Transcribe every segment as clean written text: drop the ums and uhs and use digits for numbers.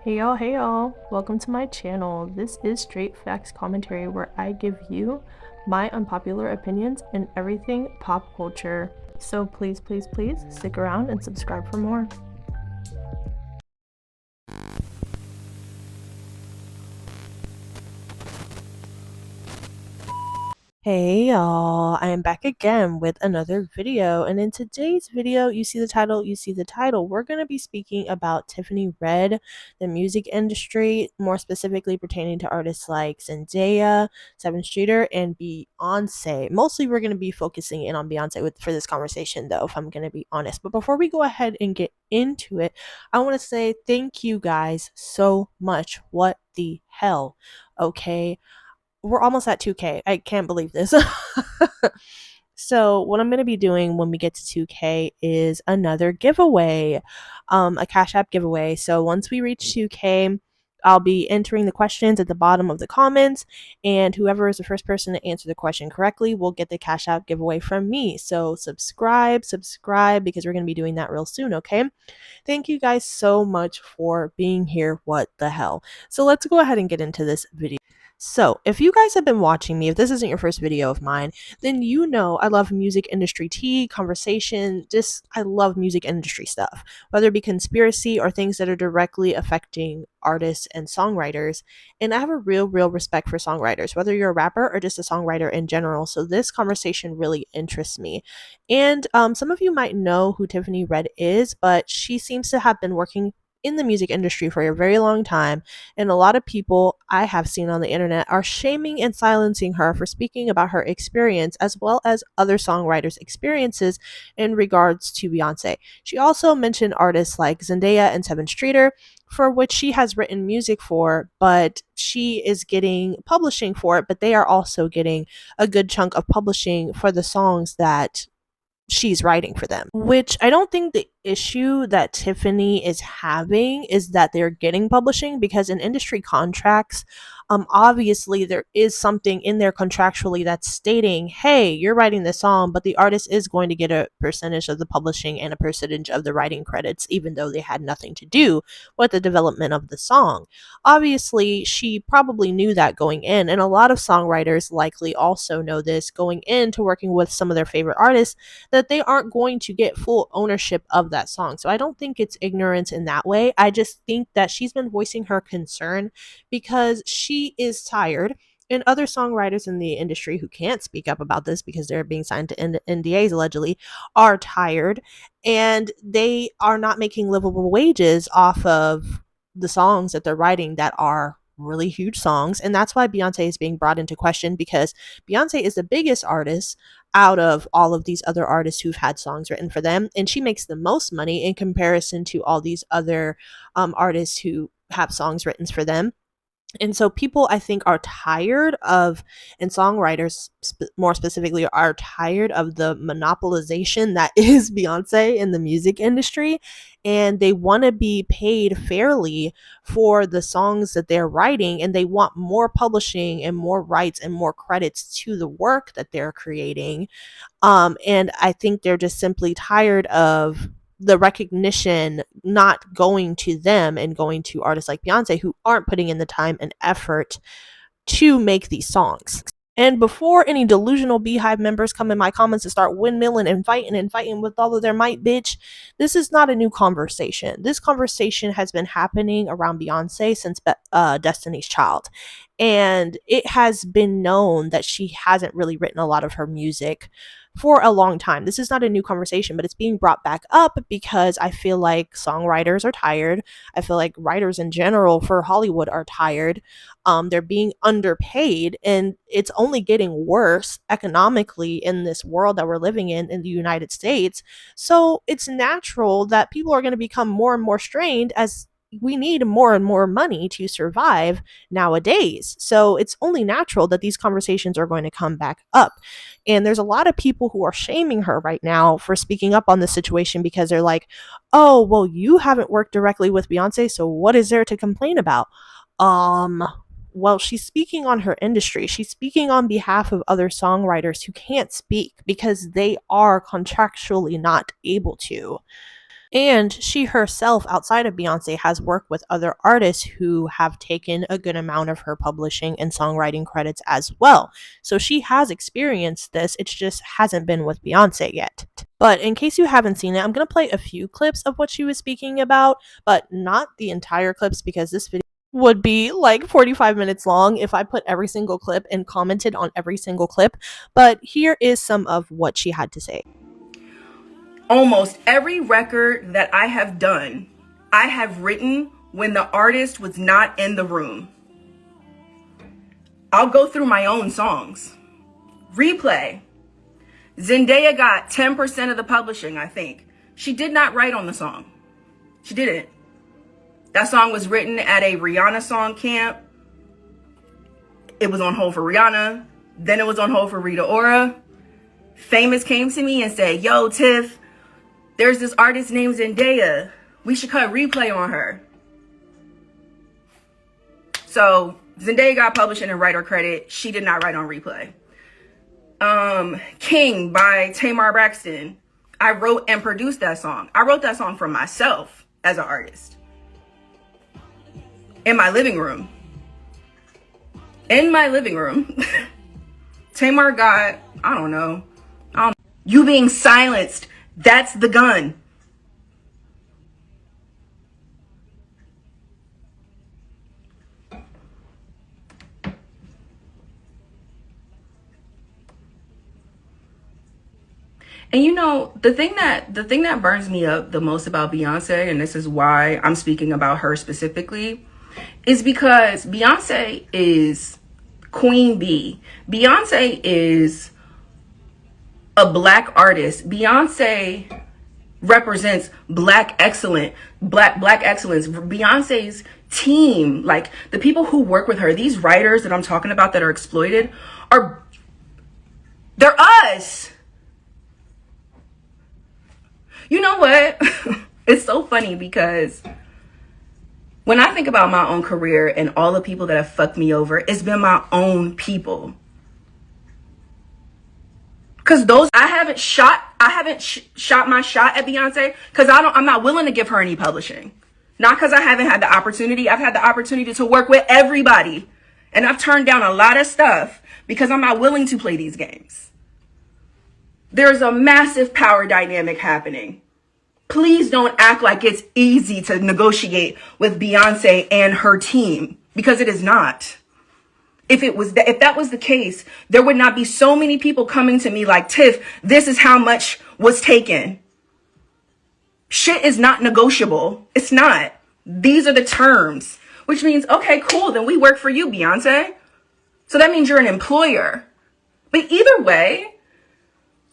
Hey y'all, welcome to my channel. This is Straight Facts Commentary where I give you my unpopular opinions in everything pop culture. So please stick around and subscribe for more. Hey y'all, I am back again with another video, and in today's video, you see the title, we're going to be speaking about Tiffany Red, the music industry, more specifically pertaining to artists like Zendaya, Seven Streeter, and Beyonce. Mostly we're going to be focusing in on Beyonce for this conversation though, if I'm going to be honest. But before we go ahead and get into it, I want to say thank you guys so much. What the hell? Okay, we're almost at 2K. I can't believe this. So what I'm going to be doing when we get to 2K is another giveaway, a Cash App giveaway. So once we reach 2K, I'll be entering the questions at the bottom of the comments, and whoever is the first person to answer the question correctly will get the Cash App giveaway from me. So subscribe, because we're going to be doing that real soon, okay? Thank you guys so much for being here. What the hell? So let's go ahead and get into this video. So, if you guys have been watching me, if this isn't your first video of mine, then you know I love music industry tea, conversation, I love music industry stuff, whether it be conspiracy or things that are directly affecting artists and songwriters. And I have a real respect for songwriters, whether you're a rapper or just a songwriter in general. So, this conversation really interests me. And some of you might know who Tiffany Red is, but she seems to have been working in the music industry for a very long time, and a lot of people I have seen on the internet are shaming and silencing her for speaking about her experience as well as other songwriters' experiences in regards to Beyonce. She also mentioned artists like Zendaya and Seven Streeter, for which she has written music for, but she is getting publishing for it, but they are also getting a good chunk of publishing for the songs that she's writing for them. Which I don't think the issue that Tiffany is having is that they're getting publishing, because in industry contracts, obviously there is something in there contractually that's stating, hey, you're writing this song, but the artist is going to get a percentage of the publishing and a percentage of the writing credits, even though they had nothing to do with the development of the song. Obviously, she probably knew that going in, and a lot of songwriters likely also know this going into working with some of their favorite artists, that they aren't going to get full ownership of that song. So I don't think it's ignorance in that way. I just think that she's been voicing her concern because she is tired. And other songwriters in the industry who can't speak up about this because they're being signed to NDAs allegedly are tired, and they are not making livable wages off of the songs that they're writing that are really huge songs. And that's why Beyonce is being brought into question, because Beyonce is the biggest artist out of all of these other artists who've had songs written for them, and she makes the most money in comparison to all these other artists who have songs written for them. And so people, I think, are tired of, and songwriters more specifically, are tired of the monopolization that is Beyonce in the music industry, and they want to be paid fairly for the songs that they're writing, and they want more publishing and more rights and more credits to the work that they're creating. And I think they're just simply tired of the recognition not going to them and going to artists like Beyonce, who aren't putting in the time and effort to make these songs. And before any delusional Beehive members come in my comments and start windmilling and fighting with all of their might, bitch, this is not a new conversation. This conversation has been happening around Beyonce since Destiny's Child. And it has been known that she hasn't really written a lot of her music for a long time. This is not a new conversation, but it's being brought back up because I feel like songwriters are tired. I feel like writers in general for Hollywood are tired. They're being underpaid, and it's only getting worse economically in this world that we're living in the United States. So it's natural that people are going to become more and more strained, as we need more and more money to survive nowadays. So it's only natural that these conversations are going to come back up. And there's a lot of people who are shaming her right now for speaking up on this situation, because they're like, oh, well, you haven't worked directly with Beyonce, so what is there to complain about? Well, she's speaking on her industry. She's speaking on behalf of other songwriters who can't speak because they are contractually not able to. And she herself, outside of Beyonce, has worked with other artists who have taken a good amount of her publishing and songwriting credits as well. So she has experienced this, it just hasn't been with Beyonce yet. But in case you haven't seen it, I'm going to play a few clips of what she was speaking about, but not the entire clips because this video would be like 45 minutes long if I put every single clip and commented on every single clip. But here is some of what she had to say. Almost every record that I have done, I have written when the artist was not in the room. I'll go through my own songs. Replay. Zendaya got 10% of the publishing, I think. She did not write on the song. She didn't. That song was written at a Rihanna song camp. It was on hold for Rihanna. Then it was on hold for Rita Ora. Famous came to me and said, yo, Tiff, there's this artist named Zendaya. We should cut Replay on her. So Zendaya got publishing and writer credit. She did not write on Replay. King by Tamar Braxton. I wrote and produced that song. I wrote that song for myself as an artist. In my living room. Tamar got, I don't know. You being silenced. That's the gun. And you know, the thing that burns me up the most about Beyonce, and this is why I'm speaking about her specifically, is because Beyonce is Queen Bee. Beyonce is a black artist. Beyonce represents black excellence. Beyonce's team, like the people who work with her, these writers that I'm talking about that are exploited, they're us. You know what? It's so funny because when I think about my own career and all the people that have fucked me over, it's been my own people. Cause I haven't shot my shot at Beyonce because I'm not willing to give her any publishing. Not because I haven't had the opportunity. I've had the opportunity to work with everybody. And I've turned down a lot of stuff because I'm not willing to play these games. There's a massive power dynamic happening. Please don't act like it's easy to negotiate with Beyonce and her team, because it is not. If that was the case, there would not be so many people coming to me like, Tiff, this is how much was taken. Shit is not negotiable. It's not. These are the terms, which means, okay, cool. Then we work for you, Beyonce. So that means you're an employer. But either way,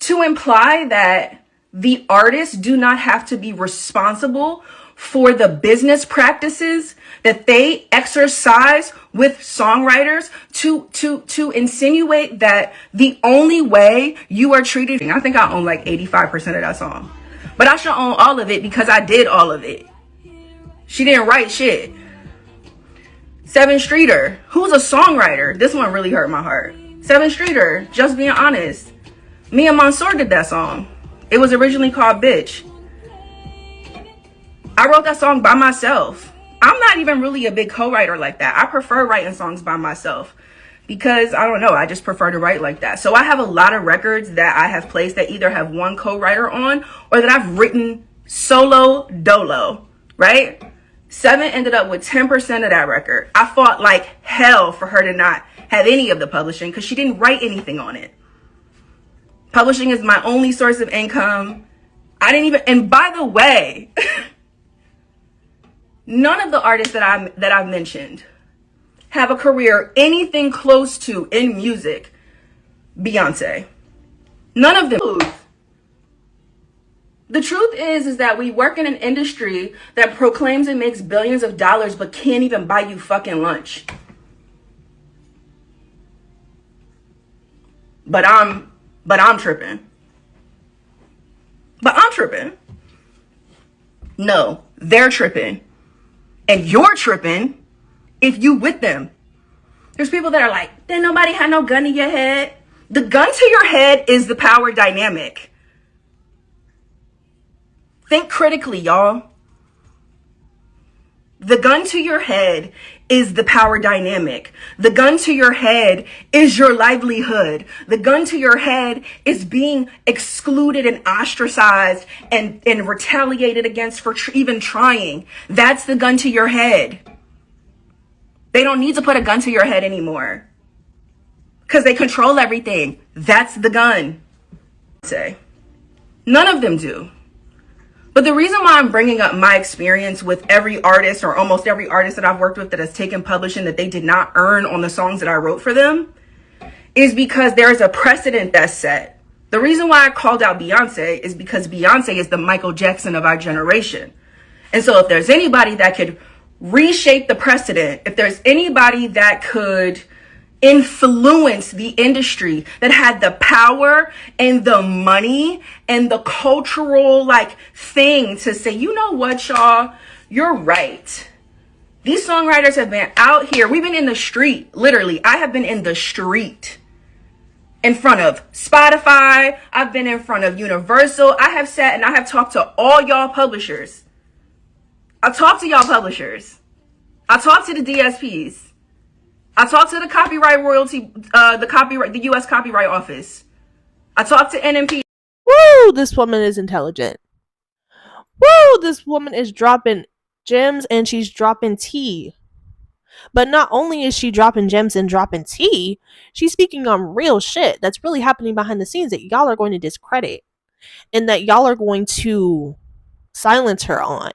to imply that the artists do not have to be responsible for the business practices that they exercise with songwriters, to insinuate that the only way you are treated, I think I own like 85% of that song, but I should own all of it because I did all of it. She didn't write shit. Seven Streeter, who's a songwriter? This one really hurt my heart. Seven Streeter, Just Being Honest. Me and Mansour did that song. It was originally called Bitch. I wrote that song by myself. I'm not even really a big co-writer like that. I prefer writing songs by myself because, I don't know, I just prefer to write like that. So I have a lot of records that I have placed that either have one co-writer on or that I've written solo dolo, right? Seven ended up with 10% of that record. I fought like hell for her to not have any of the publishing because she didn't write anything on it. Publishing is my only source of income. And by the way, none of the artists that I've mentioned have a career anything close to in music Beyonce. None of them. The truth is that we work in an industry that proclaims it makes billions of dollars but can't even buy you fucking lunch. But I'm tripping. No, they're tripping. And you're tripping if you with them. There's people that are like, didn't nobody have no gun to your head? The gun to your head is the power dynamic. Think critically, y'all. The gun to your head is the power dynamic. The gun to your head is your livelihood. The gun to your head is being excluded and ostracized and retaliated against for even trying. That's the gun to your head. They don't need to put a gun to your head anymore because they control everything. That's the gun. Say, none of them do. But the reason why I'm bringing up my experience with every artist or almost every artist that I've worked with that has taken publishing that they did not earn on the songs that I wrote for them is because there is a precedent that's set. The reason why I called out Beyonce is because Beyonce is the Michael Jackson of our generation. And so if there's anybody that could reshape the precedent, if there's anybody that could influence the industry, that had the power and the money and the cultural thing to say, you know what, y'all, you're right. These songwriters have been out here. We've been in the street. Literally, I have been in the street in front of Spotify. I've been in front of Universal. I have sat and I have talked to all y'all publishers. I talked to y'all publishers. I talked to the DSPs. I talked to the copyright royalty, the U.S. Copyright Office. I talked to NMP. Woo, this woman is intelligent. Woo, this woman is dropping gems and she's dropping tea. But not only is she dropping gems and dropping tea, she's speaking on real shit that's really happening behind the scenes that y'all are going to discredit and that y'all are going to silence her on.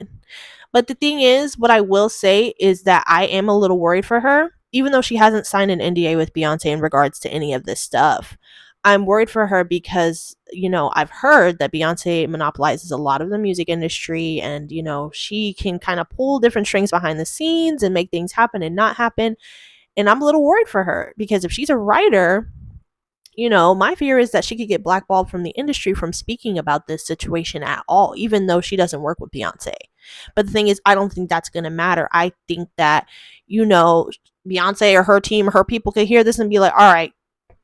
But the thing is, what I will say is that I am a little worried for her, even though she hasn't signed an NDA with Beyonce in regards to any of this stuff. I'm worried for her because, I've heard that Beyonce monopolizes a lot of the music industry and, she can kind of pull different strings behind the scenes and make things happen and not happen. And I'm a little worried for her because if she's a writer, my fear is that she could get blackballed from the industry from speaking about this situation at all, even though she doesn't work with Beyonce. But the thing is, I don't think that's going to matter. I think that, Beyonce or her team, her people could hear this and be like, all right,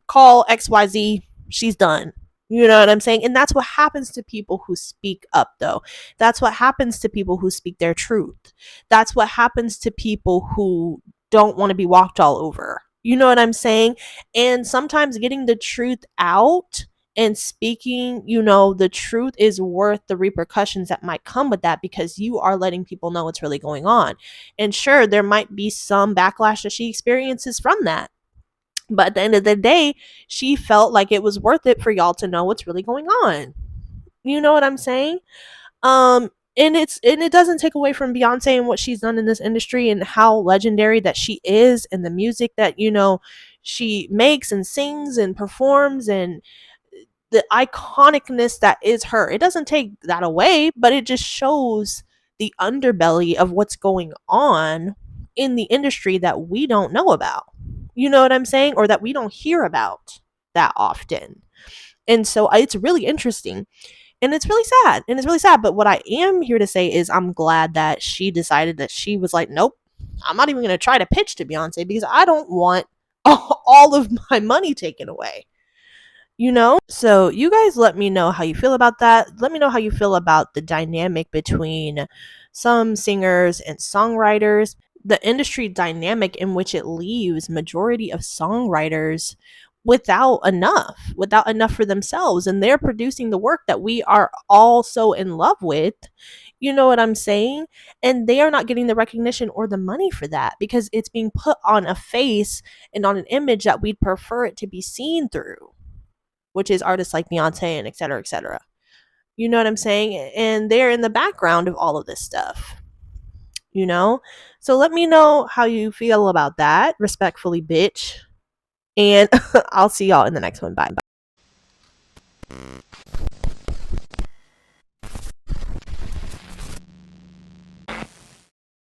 call XYZ, she's done. You know what I'm saying? And that's what happens to people who speak up, though. That's what happens to people who speak their truth. That's what happens to people who don't want to be walked all over. You know what I'm saying? And sometimes getting the truth out and speaking, the truth is worth the repercussions that might come with that because you are letting people know what's really going on. And sure, there might be some backlash that she experiences from that. But at the end of the day, she felt like it was worth it for y'all to know what's really going on. You know what I'm saying? And it doesn't take away from Beyonce and what she's done in this industry and how legendary that she is and the music that, she makes and sings and performs and the iconicness that is her. It doesn't take that away, but it just shows the underbelly of what's going on in the industry that we don't know about. You know what I'm saying? Or that we don't hear about that often. And so it's really interesting. And it's really sad. And it's really sad. But what I am here to say is I'm glad that she decided that she was like, nope, I'm not even going to try to pitch to Beyonce because I don't want all of my money taken away. So you guys let me know how you feel about that. Let me know how you feel about the dynamic between some singers and songwriters, the industry dynamic in which it leaves majority of songwriters without enough for themselves, and they're producing the work that we are all so in love with. You know what I'm saying? And they are not getting the recognition or the money for that because it's being put on a face and on an image that we'd prefer it to be seen through, which is artists like Beyonce and et cetera, et cetera. You know what I'm saying? And they're in the background of all of this stuff. So let me know how you feel about that. Respectfully, bitch. And I'll see y'all in the next one. Bye.